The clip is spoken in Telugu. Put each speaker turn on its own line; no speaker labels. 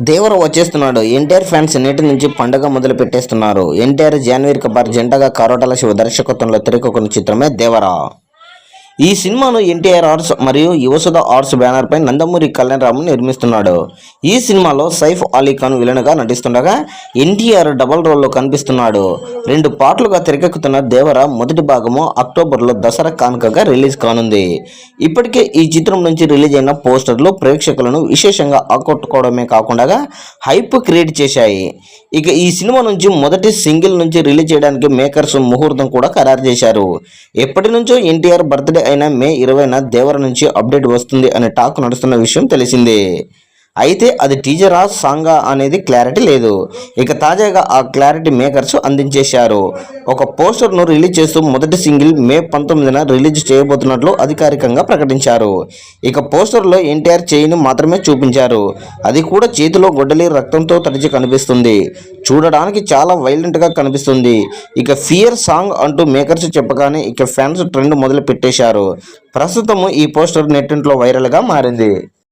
దేవర వచ్చేస్తున్నాడు. ఎన్టీఆర్ ఫ్యాన్స్ నేటి నుంచి పండుగ మొదలు పెట్టేస్తున్నారు. ఎన్టీఆర్ జాన్వీర్ కపూర్ జంటగా కరోటాల శివ దర్శకత్వంలో తెరకెక్కుతున్న చిత్రమే దేవర. ఈ సినిమాను ఎన్టీఆర్ ఆర్ట్స్ మరియు యువసుధ ఆర్ట్స్ బ్యానర్ పై నందమూరి కళ్యాణరామ్ నిర్మిస్తున్నాడు. ఈ సినిమాలో సైఫ్ అలీ ఖాన్ విలన్ గా నటిస్తుండగా ఎన్టీఆర్ డబల్ రోల్లో కనిపిస్తున్నాడు. 2 పార్ట్లుగా తెరకెక్కుతున్న దేవర మొదటి భాగము అక్టోబర్లో దసరా కానుకగా రిలీజ్ కానుంది. ఇప్పటికే ఈ చిత్రం నుంచి రిలీజ్ అయిన పోస్టర్లు ప్రేక్షకులను విశేషంగా ఆకట్టుకోవడమే కాకుండా హైప్ క్రియేట్ చేశాయి. ఇక ఈ సినిమా నుంచి మొదటి సింగిల్ నుంచి రిలీజ్ చేయడానికి మేకర్స్ ముహూర్తం కూడా ఖరారు చేశారు. ఎప్పటి నుంచో ఎన్టీఆర్ బర్త్డే అయిన మే 20న దేవర నుంచి అప్డేట్ వస్తుంది అనే టాక్ నడుస్తున్న విషయం తెలిసిందే. అయితే అది టీజరా సాంగా అనేది క్లారిటీ లేదు. ఇక తాజాగా ఆ క్లారిటీ మేకర్స్ అందించేశారు. ఒక పోస్టర్ను రిలీజ్ చేస్తూ మొదటి సింగిల్ మే 19న రిలీజ్ చేయబోతున్నట్లు అధికారికంగా ప్రకటించారు. ఇక పోస్టర్లో ఎన్టీఆర్ చేయిని మాత్రమే చూపించారు. అది కూడా చేతిలో గొడ్డలి రక్తంతో తడిచి కనిపిస్తుంది. చూడడానికి చాలా వైలెంట్గా కనిపిస్తుంది. ఇక ఫియర్ సాంగ్ అంటూ మేకర్స్ చెప్పగానే ఇక ఫ్యాన్స్ ట్రెండ్ మొదలు పెట్టేశారు. ప్రస్తుతం ఈ పోస్టర్ నెట్టింట్లో వైరల్గా మారింది.